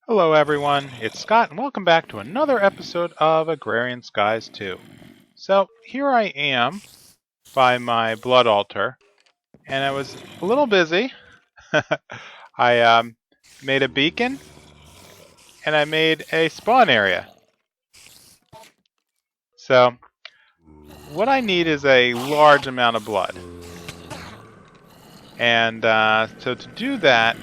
Hello everyone, it's Scott and welcome back to another episode of Agrarian Skies 2. So here I am by my blood altar and I was a little busy. I made a beacon and I made a spawn area. So what I need is a large amount of blood. And so to do that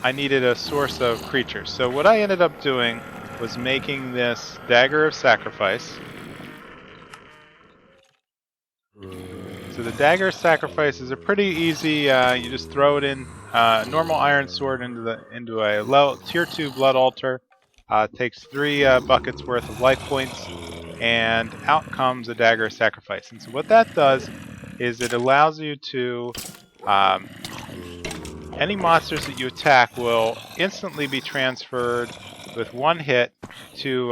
I needed a source of creatures. So what I ended up doing was making this Dagger of Sacrifice. So the Dagger of Sacrifice is a pretty easy. You just throw it in normal iron sword into a low tier 2 blood altar. Takes 3 buckets worth of life points, and out comes a Dagger of Sacrifice. And so what that does is it allows you to any monsters that you attack will instantly be transferred with one hit to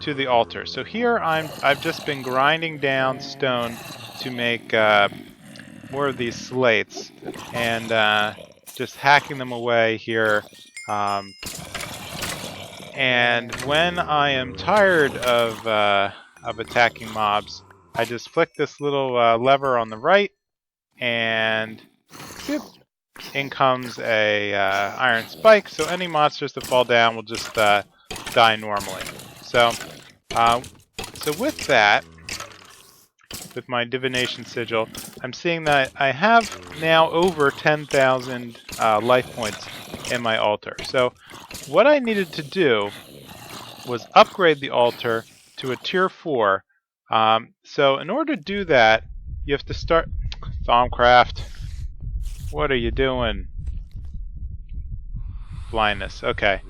the altar. So here I've just been grinding down stone to make more of these slates and just hacking them away here. And when I am tired of attacking mobs, I just flick this little lever on the right, and in comes a iron spike. So any monsters that fall down will just die normally. So with that, with my divination sigil, I'm seeing that I have now over 10,000 life points in my altar. So what I needed to do was upgrade the altar to a tier 4. So in order to do that, you have to start... Thaumcraft, what are you doing? Blindness, okay.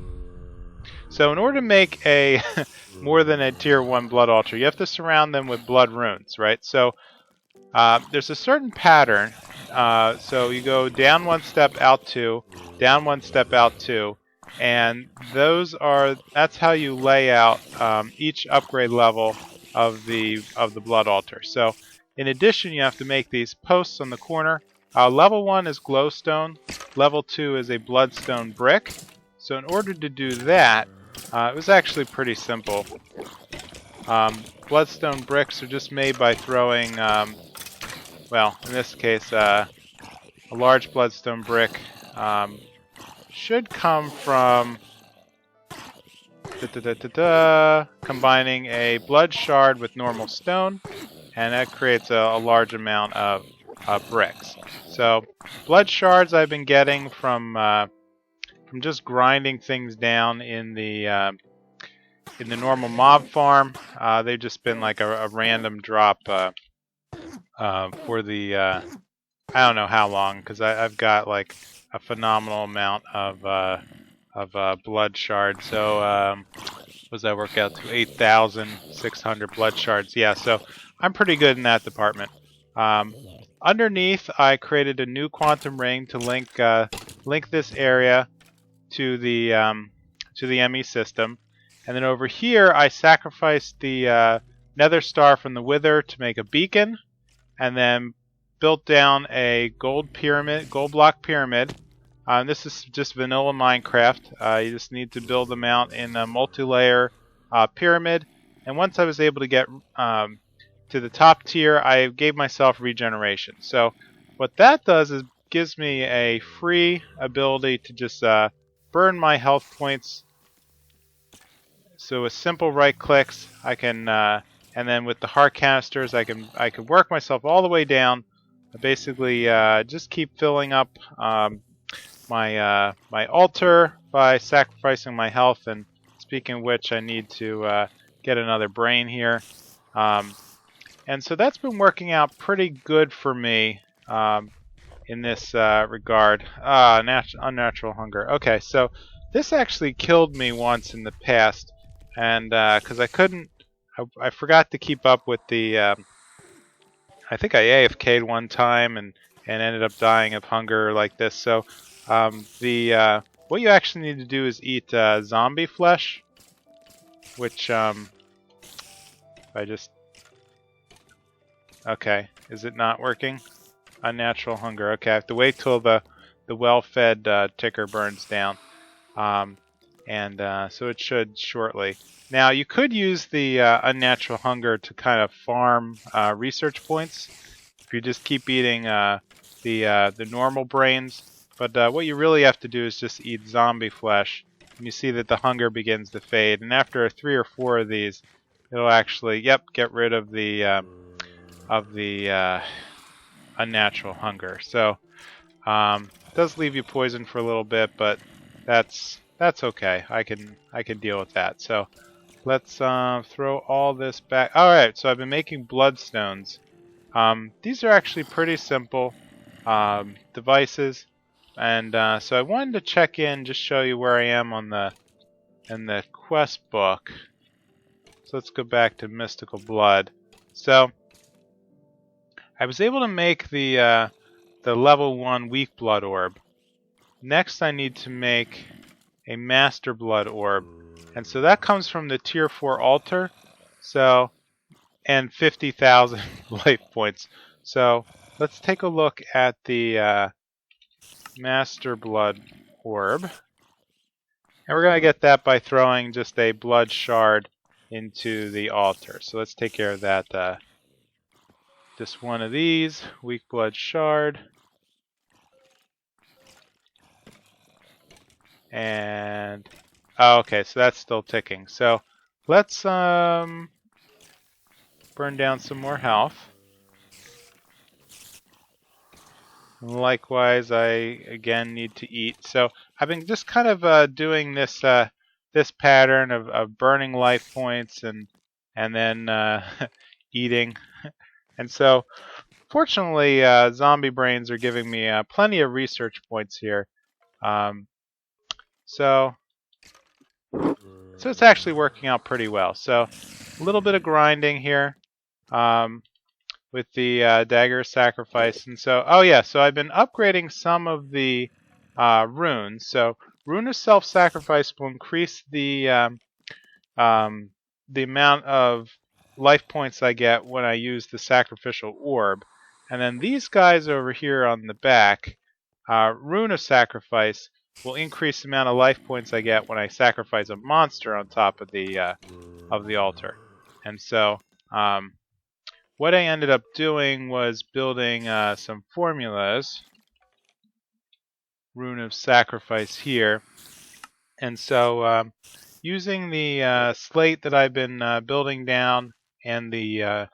So in order to make a more than a tier 1 blood altar, you have to surround them with blood runes, right? So there's a certain pattern. So you go down 1 step, out 2, down 1 step, out 2, and that's how you lay out each upgrade level of the blood altar. So in addition, you have to make these posts on the corner. Level 1 is glowstone. Level 2 is a bloodstone brick. So in order to do that, it was actually pretty simple. Bloodstone bricks are just made by throwing, well, in this case, a large bloodstone brick should come from combining a blood shard with normal stone, and that creates a large amount of bricks. So blood shards I've been getting from just grinding things down in the normal mob farm. They've just been like a random drop for the I don't know how long, because I've got like a phenomenal amount of blood shards. So what does that work out to? 8,600 blood shards. Yeah, so I'm pretty good in that department. Underneath, I created a new quantum ring to link this area to the ME system, and then over here I sacrificed the Nether star from the Wither to make a beacon, and then built down a gold block pyramid. This is just vanilla Minecraft. You just need to build them out in a multi-layer pyramid, and once I was able to get to the top tier, I gave myself regeneration. So what that does is gives me a free ability to just burn my health points. So with simple right clicks, I can, and then with the heart canisters, I can work myself all the way down. I basically just keep filling up my altar by sacrificing my health. And speaking of which, I need to get another brain here. And so that's been working out pretty good for me in this regard. Unnatural hunger. Okay, so this actually killed me once in the past, and because I forgot to keep up with the. I think I AFK'd one time and ended up dying of hunger like this. So what you actually need to do is eat zombie flesh, which I just. Okay, is it not working? Unnatural hunger. Okay, I have to wait till the well-fed ticker burns down. and so it should shortly. Now you could use the unnatural hunger to kind of farm research points if you just keep eating the normal brains. But what you really have to do is just eat zombie flesh, and you see that the hunger begins to fade. And after 3 or 4 of these, it'll actually, get rid of the unnatural hunger. So it does leave you poisoned for a little bit, but that's okay. I can deal with that. So let's throw all this back. All right. So I've been making bloodstones. These are actually pretty simple devices, and so I wanted to check in, just show you where I am on in the quest book. So let's go back to Mystical Blood. So I was able to make the level 1 weak Blood Orb. Next, I need to make a Master Blood Orb, and so that comes from the Tier 4 altar. So, and 50,000 life points. So let's take a look at the Master Blood Orb. And we're going to get that by throwing just a blood shard into the altar. So let's take care of that. Just one of these, weak blood shard. And, oh, okay, so that's still ticking. So let's burn down some more health. Likewise, I again need to eat. So I've been just kind of doing this this pattern of burning life points and then eating. And so, fortunately, zombie brains are giving me plenty of research points here. So it's actually working out pretty well. So a little bit of grinding here. With the Dagger of Sacrifice. And so, oh yeah, so I've been upgrading some of the runes. So Rune of Sacrifice will increase the amount of life points I get when I use the Sacrificial Orb. And then these guys over here on the back, Rune of Sacrifice will increase the amount of life points I get when I sacrifice a monster on top of the altar. And so, what I ended up doing was building some formulas. Rune of Sacrifice here. And so using the slate that I've been building down and the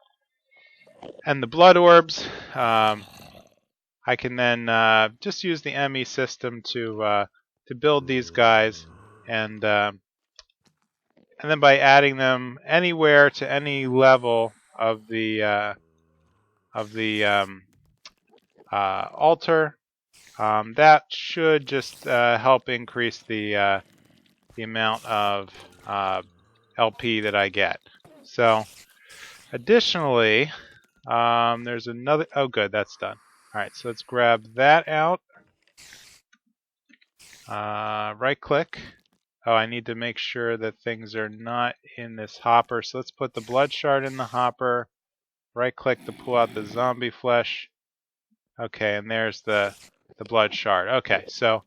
blood orbs, I can then just use the ME system to build these guys, and then by adding them anywhere to any level of the altar, that should just help increase the amount of LP that I get. So, additionally, there's another. Oh, good, that's done. All right, so let's grab that out. Right-click. Oh, I need to make sure that things are not in this hopper. So let's put the blood shard in the hopper. Right-click to pull out the zombie flesh. Okay, and there's the blood shard. Okay, so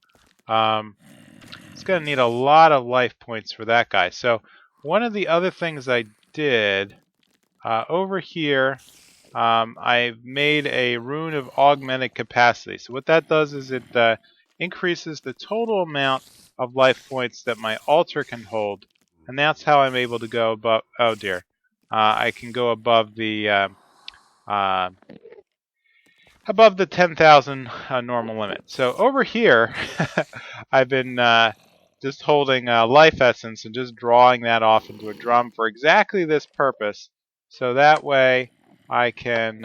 it's going to need a lot of life points for that guy. So one of the other things I did over here, I made a Rune of Augmented Capacity. So what that does is it increases the total amount of life points that my altar can hold, and that's how I'm able to go above. Oh dear, I can go above the 10,000 normal limit. So over here, I've been just holding life essence and just drawing that off into a drum for exactly this purpose. So that way, I can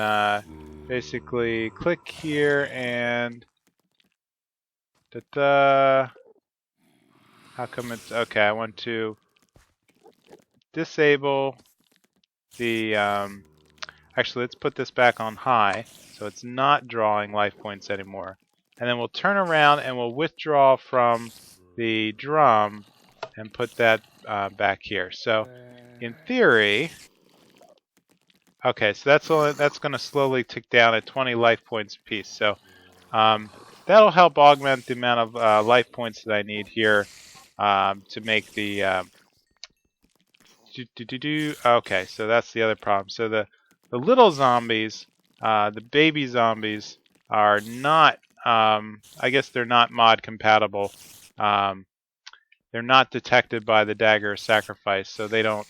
basically click here and how come it's okay? I want to disable the actually, let's put this back on high so it's not drawing life points anymore. And then we'll turn around and we'll withdraw from the drum and put that back here. So in theory, okay, so that's going to slowly tick down at 20 life points a piece. So that'll help augment the amount of life points that I need here to make the okay, so that's the other problem. So the little zombies, the baby zombies, are not. I guess they're not mod compatible. They're not detected by the Dagger of Sacrifice, so they don't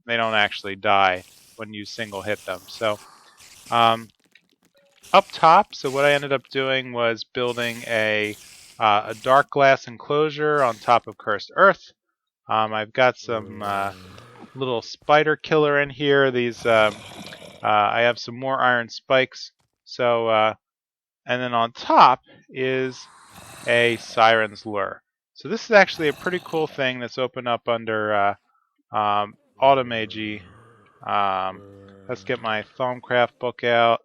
actually die when you single hit them. So up top, so what I ended up doing was building a dark glass enclosure on top of Cursed Earth. I've got some little spider killer in here. These I have some more iron spikes. So and then on top is a Sirens Lure. So this is actually a pretty cool thing that's opened up under Automagy. Let's get my Thaumcraft book out.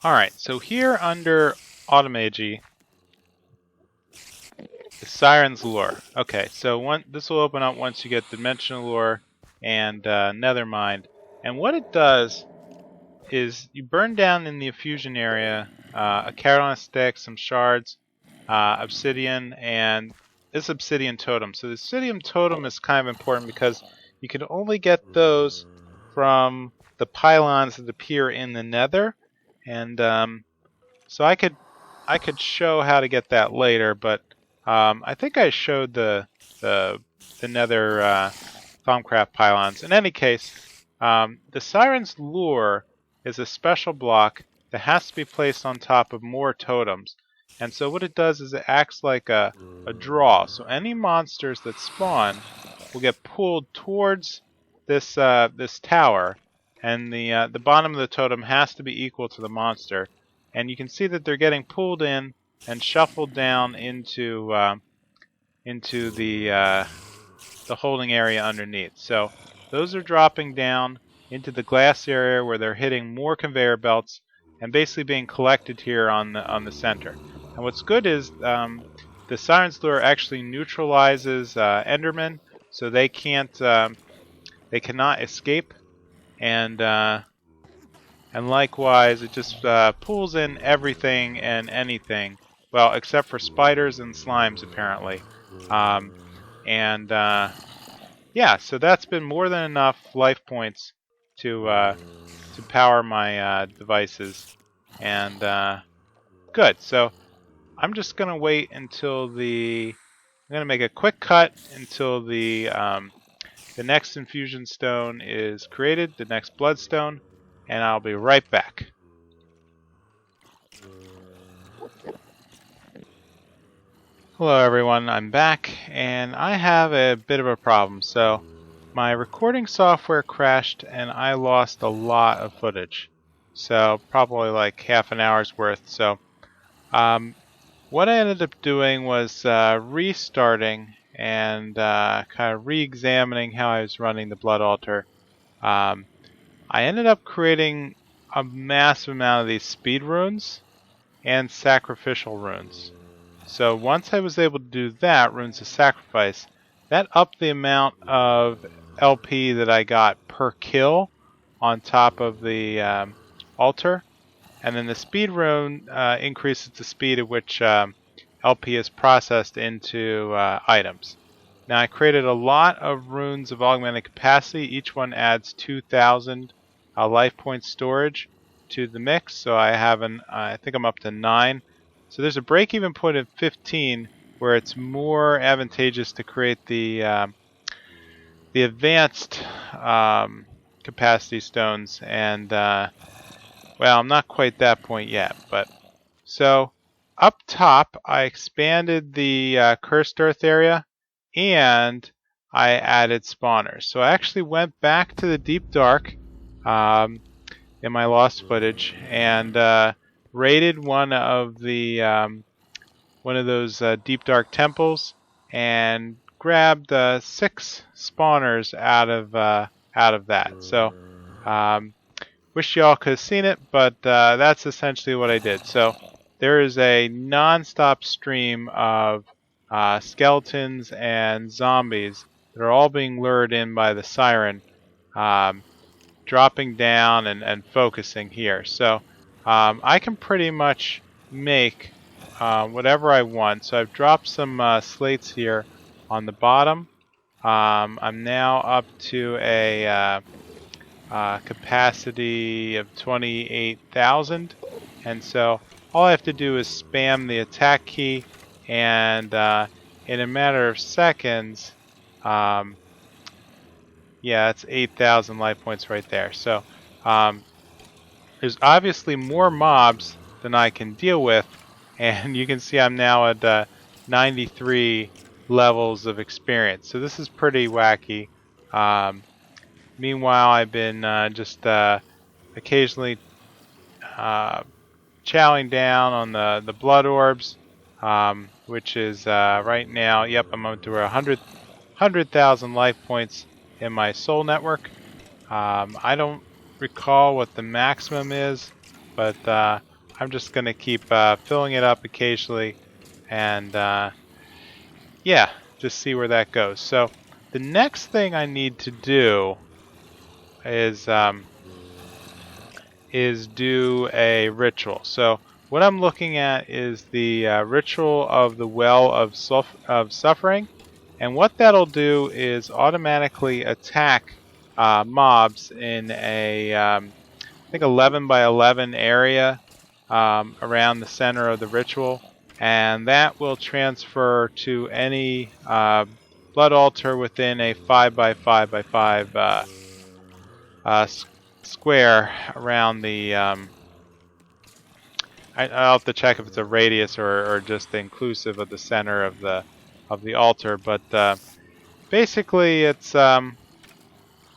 Alright, so here under Automagy, the Sirens Lure. Okay, so this will open up once you get Dimensional Lure and Nethermind. And what it does is you burn down in the Infusion area a carrot on a stick, some shards, obsidian, and this obsidian totem. So the obsidian totem is kind of important because you can only get those from the pylons that appear in the Nether, and so I could show how to get that later, but I think I showed the Nether Thaumcraft pylons. In any case, the Sirens Lure is a special block that has to be placed on top of more totems. And so what it does is it acts like a draw. So any monsters that spawn will get pulled towards this this tower, and the bottom of the totem has to be equal to the monster. And you can see that they're getting pulled in and shuffled down into the holding area underneath. So those are dropping down into the glass area where they're hitting more conveyor belts and basically being collected here on the center. And what's good is the Sirens Lure actually neutralizes Endermen, so they cannot escape, and likewise it just pulls in everything and anything, well, except for spiders and slimes apparently. Yeah, so that's been more than enough life points to power my devices, and good. So I'm just gonna wait until I'm gonna make a quick cut until the next infusion stone is created, the next bloodstone, and I'll be right back. Hello everyone, I'm back, and I have a bit of a problem. So my recording software crashed and I lost a lot of footage. So probably like half an hour's worth. So what I ended up doing was restarting and kind of re-examining how I was running the blood altar. I ended up creating a massive amount of these speed runes and sacrificial runes. So once I was able to do that, Runes of Sacrifice, that upped the amount of LP that I got per kill on top of the altar. And then the speed rune increases the speed at which LP is processed into items. Now I created a lot of runes of augmented capacity. Each one adds 2,000 life point storage to the mix. So I have I think I'm up to 9. So there's a break-even point of 15 where it's more advantageous to create the advanced capacity stones, and well, I'm not quite that point yet. But so up top, I expanded the Cursed Earth area, and I added spawners. So I actually went back to the Deep Dark in my lost footage and raided one of those Deep Dark temples and grabbed 6 spawners out of that. So wish y'all could have seen it, but that's essentially what I did. So there is a non-stop stream of skeletons and zombies that are all being lured in by the Siren, dropping down and focusing here. So I can pretty much make whatever I want. So I've dropped some slates here on the bottom. I'm now up to a capacity of 28,000, and so all I have to do is spam the attack key, and in a matter of seconds, yeah, it's 8,000 life points right there. So there's obviously more mobs than I can deal with, and you can see I'm now at 93 levels of experience. So this is pretty wacky. Meanwhile, I've been just occasionally chowing down on the Blood Orbs, which is right now, yep, I'm up to 100,000 life points in my soul network. I don't recall what the maximum is, but I'm just going to keep filling it up occasionally, and yeah, just see where that goes. So the next thing I need to do is do a ritual. So what I'm looking at is the ritual of the Well of Suffering, and what that'll do is automatically attack mobs in a I think 11 by 11 area around the center of the ritual, and that will transfer to any blood altar within a 5 by 5 by 5 square around the I'll have to check if it's a radius or just inclusive of the center of the altar, but basically it's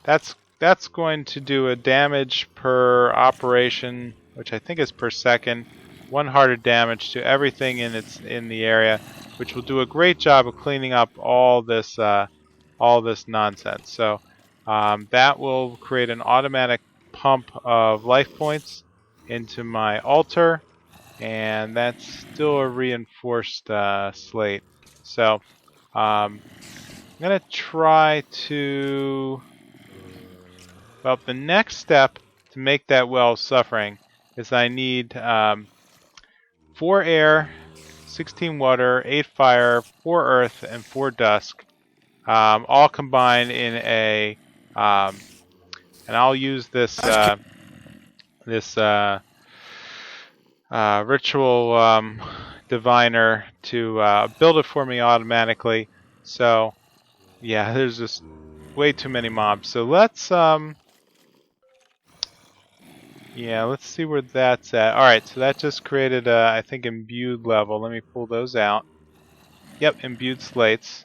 that's going to do a damage per operation, which I think is per second, 1 hearted damage to everything in the area, which will do a great job of cleaning up all this nonsense. So that will create an automatic pump of life points into my altar, and that's still a reinforced slate. So I'm going to try to... Well, the next step to make that Well of Suffering is I need 4 air, 16 water, 8 fire, 4 earth, and 4 dusk, all combined in a... and I'll use this ritual diviner to build it for me automatically. So yeah, there's just way too many mobs. So let's let's see where that's at. Alright, so that just created I think imbued level. Let me pull those out. Yep, imbued slates.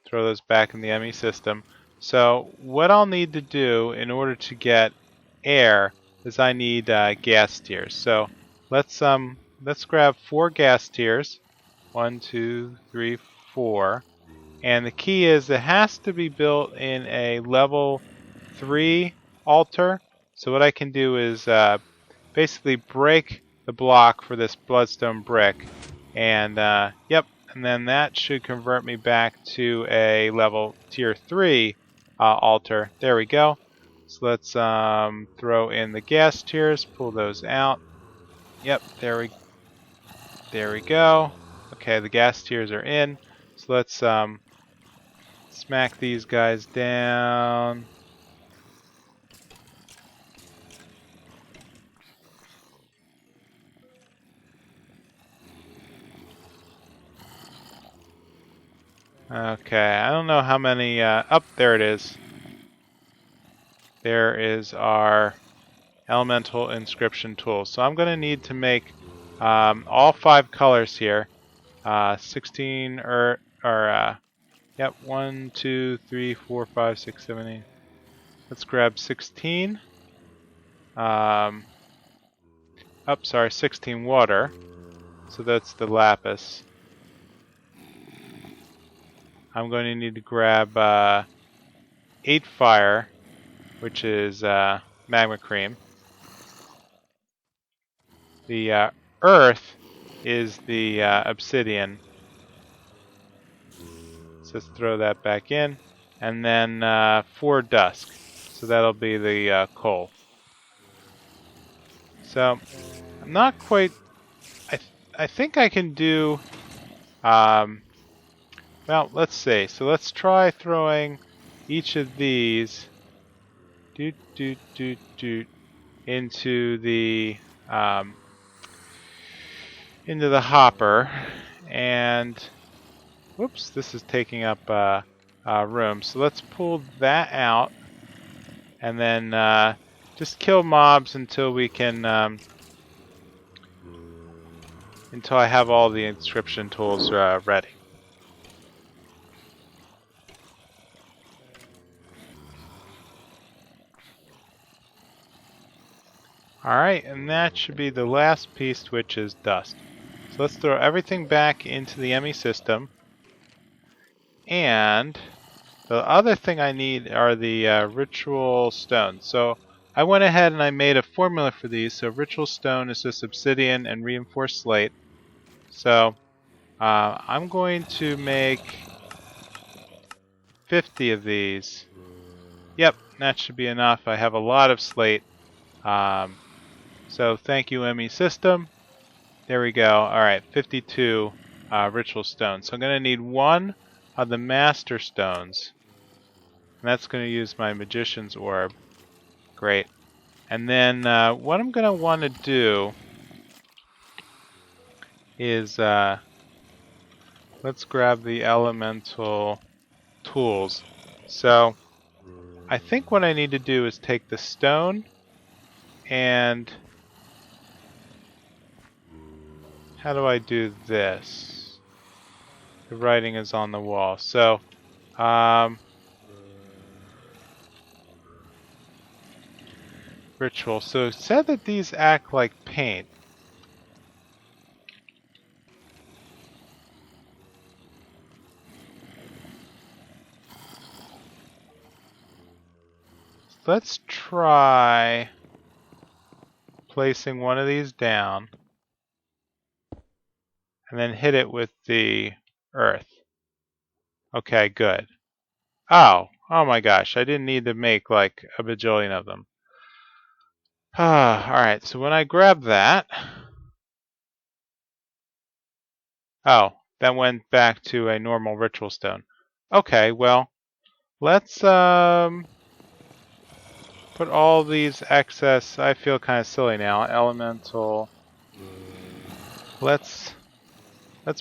Throw those back in the ME system. So what I'll need to do in order to get air is I need gas tiers. So let's grab 4 gas tiers. 1, 2, 3, 4. And the key is it has to be built in a level 3 altar. So what I can do is basically break the block for this Bloodstone Brick, and yep, and then that should convert me back to a level tier 3 altar. There we go. So let's throw in the gas tiers, pull those out. Yep, there we go. Okay, the gas tiers are in. So let's smack these guys down. Okay, I don't know how many... up there it is. There is our elemental inscription tool. So I'm going to need to make all 5 colors here. 16 yep, 1, 2, 3, 4, 5, 6, 7, 8. Let's grab 16. Sorry, 16 water. So that's the lapis. I'm going to need to grab 8 fire, which is magma cream. The earth is the obsidian. So let's throw that back in. And then 4 dusk. So that'll be the coal. So I'm not quite... I think I can do. Well, let's see. So let's try throwing each of these into the um, hopper, and whoops, this is taking up room. So let's pull that out, and then just kill mobs until we can until I have all the inscription tools ready. Alright, and that should be the last piece, which is dust. So let's throw everything back into the ME system. And the other thing I need are the ritual stones. So I went ahead and I made a formula for these. So ritual stone is just obsidian and reinforced slate. So I'm going to make 50 of these. Yep, that should be enough. I have a lot of slate. So thank you, ME System. There we go. Alright, 52 ritual stones. So I'm going to need one of the master stones. And that's going to use my magician's orb. Great. And then what I'm going to want to do is let's grab the elemental tools. So I think what I need to do is take the stone and how do I do this? The writing is on the wall. So ritual. So it said that these act like paint. Let's try placing one of these down and then hit it with the earth. Okay, good. Oh my gosh, I didn't need to make like a bajillion of them. Alright, so when I grab that, oh, that went back to a normal ritual stone. Okay, well, let's put all these excess, I feel kind of silly now, elemental. Let's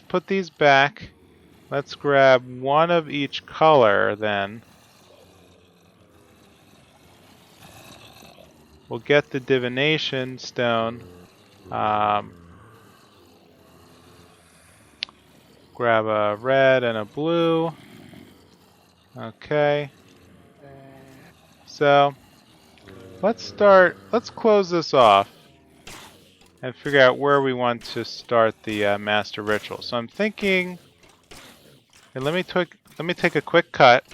put these back. Let's grab one of each color then. We'll get the divination stone. Grab a red and a blue. Okay. So let's close this off and figure out where we want to start the master ritual. So I'm thinking, and let me take a quick cut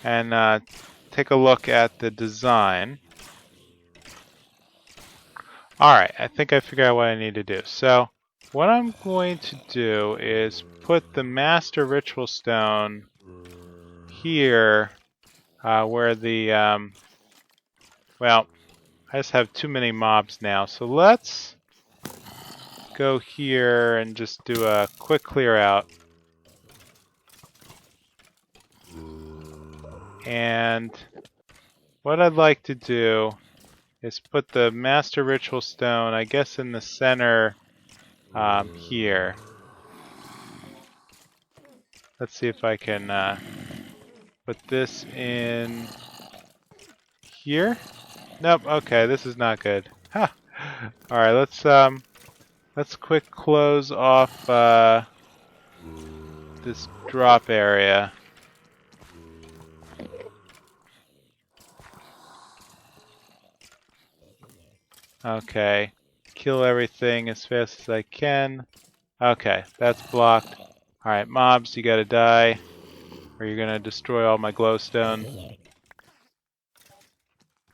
and take a look at the design. Alright, I think I figured out what I need to do. So what I'm going to do is put the master ritual stone here where the well, I just have too many mobs now, so let's go here and just do a quick clear out. And what I'd like to do is put the master ritual stone, I guess, in the center here. Let's see if I can put this in here. Nope. Okay, this is not good. Huh. All right, let's quick close off this drop area. Okay, kill everything as fast as I can. Okay, that's blocked. All right, mobs, you gotta die, or you're gonna destroy all my glowstone.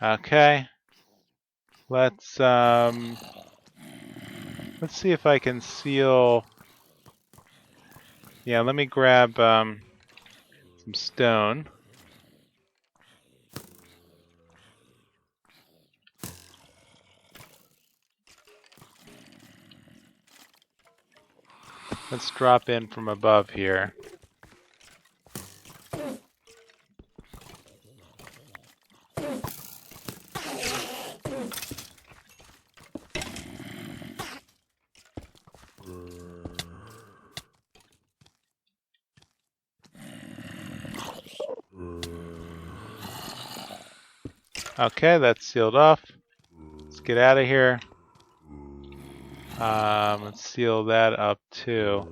Okay, let's see if I can seal. Yeah, let me grab some stone. Let's drop in from above here. Okay, that's sealed off. Let's get out of here. Let's seal that up too.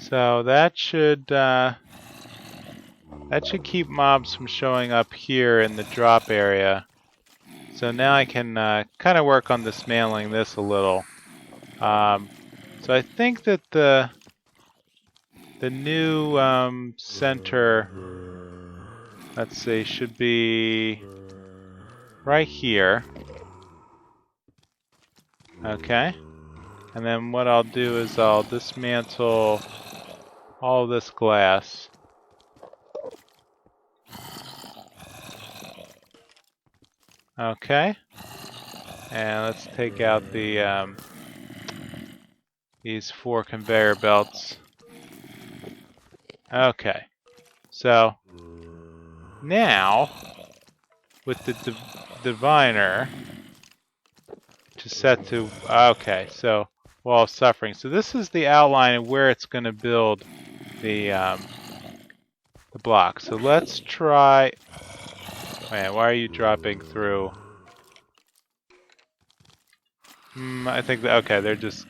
So that should keep mobs from showing up here in the drop area. So now I can kind of work on dismantling this a little. So I think that the new center, let's see, should be right here. Okay. And then what I'll do is I'll dismantle all this glass. Okay. And let's take out the these 4 conveyor belts. Okay. So now with the diviner to set to, okay, so wall of suffering. So this is the outline of where it's going to build the block. So let's try. Man, why are you dropping through? I think that, okay, they're just,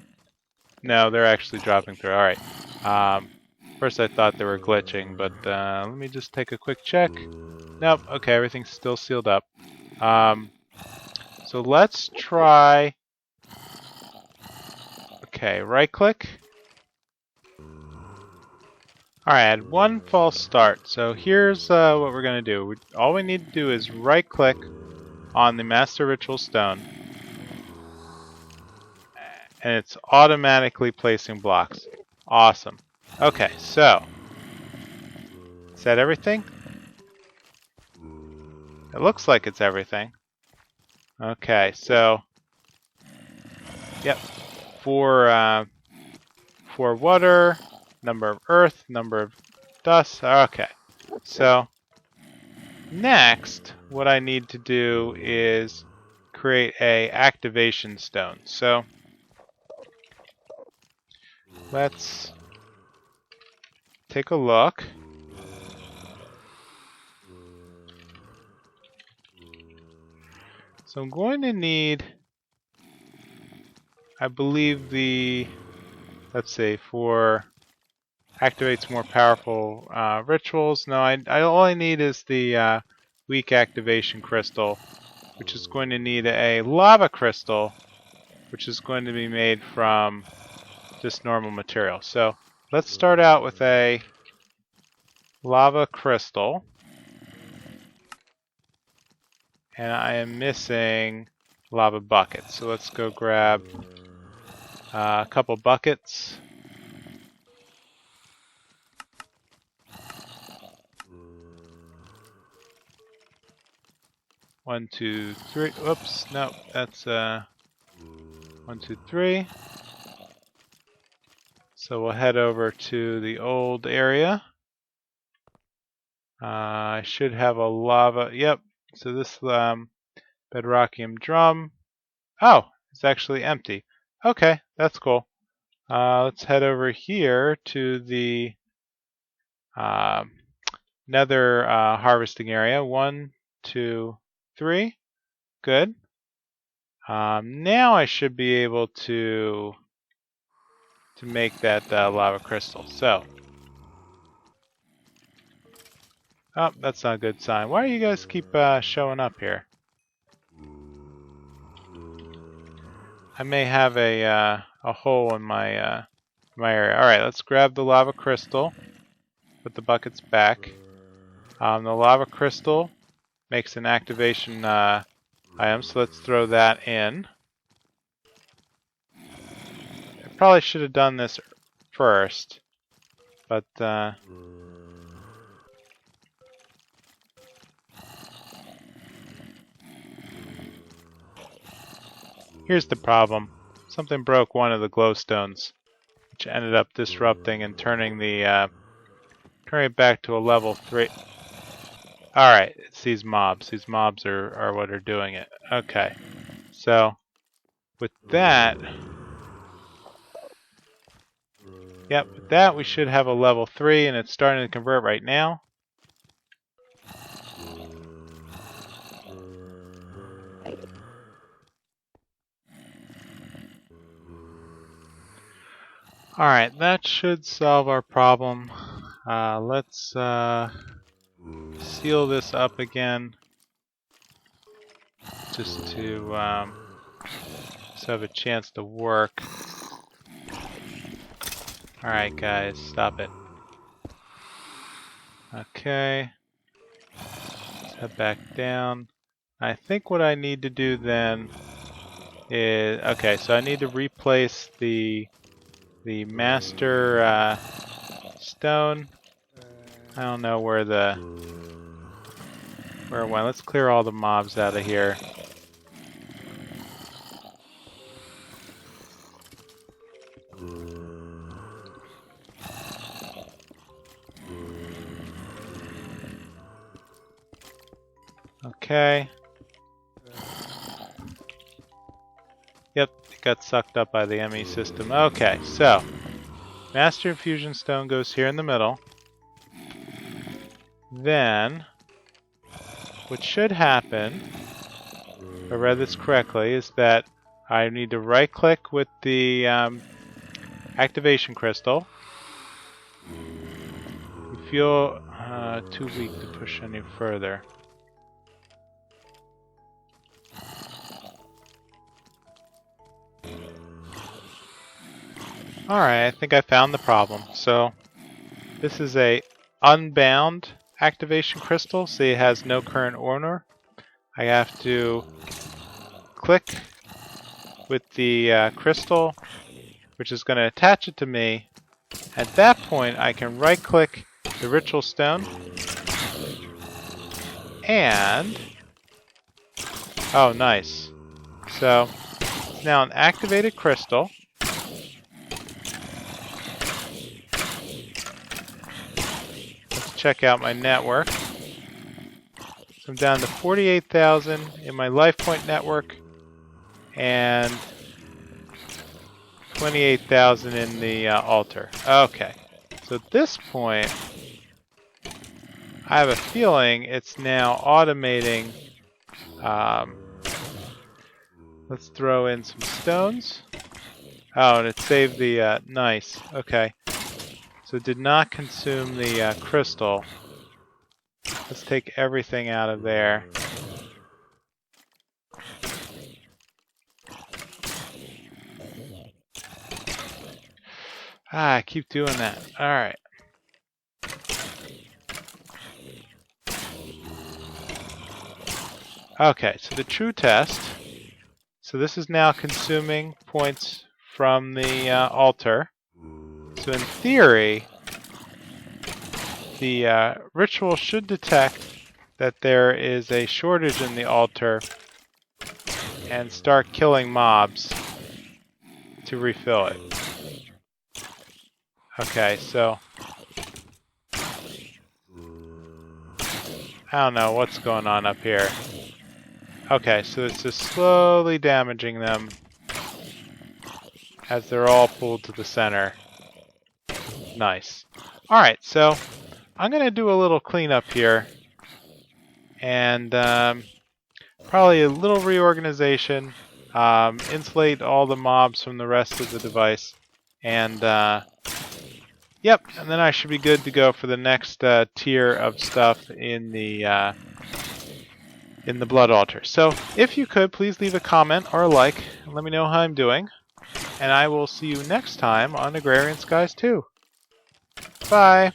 no, they're actually dropping through. All right. First I thought they were glitching, but let me just take a quick check. Nope. Okay, everything's still sealed up. So let's try. Okay, right click. Alright, I had 1 false start. So here's what we're going to do. All we need to do is right click on the Master Ritual Stone. And it's automatically placing blocks. Awesome. Okay, so. Is that everything? It looks like it's everything. Okay, so. Yep. For water, number of earth, number of dust. Okay. So next, what I need to do is create a activation stone. So let's take a look. So I'm going to need, I believe let's see, for activates more powerful rituals. No, all I need is the weak activation crystal, which is going to need a lava crystal, which is going to be made from just normal material. So let's start out with a lava crystal. And I am missing lava buckets. So let's go grab a couple buckets. One, two, three. Whoops, no, that's 1, 2, 3. So we'll head over to the old area. I should have a lava. Yep. So this bedrockium drum. Oh, it's actually empty. Okay, that's cool. Let's head over here to the Nether harvesting area. 1, 2, 3. Good. Now I should be able to make that lava crystal. So, oh, that's not a good sign. Why do you guys keep showing up here? I may have a hole in my area. All right, let's grab the lava crystal. Put the buckets back. The lava crystal makes an activation item, so let's throw that in. I probably should have done this first, but Here's the problem. Something broke one of the glowstones, which ended up disrupting and turning it back to a level 3. Alright, it's these mobs. These mobs are what are doing it. Okay. So, with that... Yep, with that we should have a level 3, and it's starting to convert right now. Alright, that should solve our problem. Let's seal this up again, just to have a chance to work. Alright guys, stop it. Okay. Let's head back down. I think what I need to do then is... Okay, so I need to replace the master stone. I don't know where it went. Let's clear all the mobs out of here. Okay. Yep, it got sucked up by the ME system. Okay, so Master Infusion Stone goes here in the middle. Then, what should happen, if I read this correctly, is that I need to right-click with the activation crystal. You feel too weak to push any further. Alright, I think I found the problem. So, this is a unbound activation crystal, so it has no current owner. I have to click with the crystal, which is going to attach it to me. At that point, I can right-click the ritual stone, and... Oh, nice. So, it's now an activated crystal. Check out my network. So I'm down to 48,000 in my life point network and 28,000 in the altar. Okay, so at this point I have a feeling it's now automating. Let's throw in some stones. Oh, and it saved the nice. Okay. So it did not consume the crystal. Let's take everything out of there. I keep doing that. Alright. Okay, so the true test. So this is now consuming points from the altar. So in theory, the ritual should detect that there is a shortage in the altar and start killing mobs to refill it. Okay, so I don't know what's going on up here. Okay, so it's just slowly damaging them as they're all pulled to the center. Nice. Alright, so I'm going to do a little cleanup here. And probably a little reorganization. Insulate all the mobs from the rest of the device. And yep, and then I should be good to go for the next tier of stuff in the Blood Altar. So if you could, please leave a comment or a like and let me know how I'm doing. And I will see you next time on Agrarian Skies 2. Bye!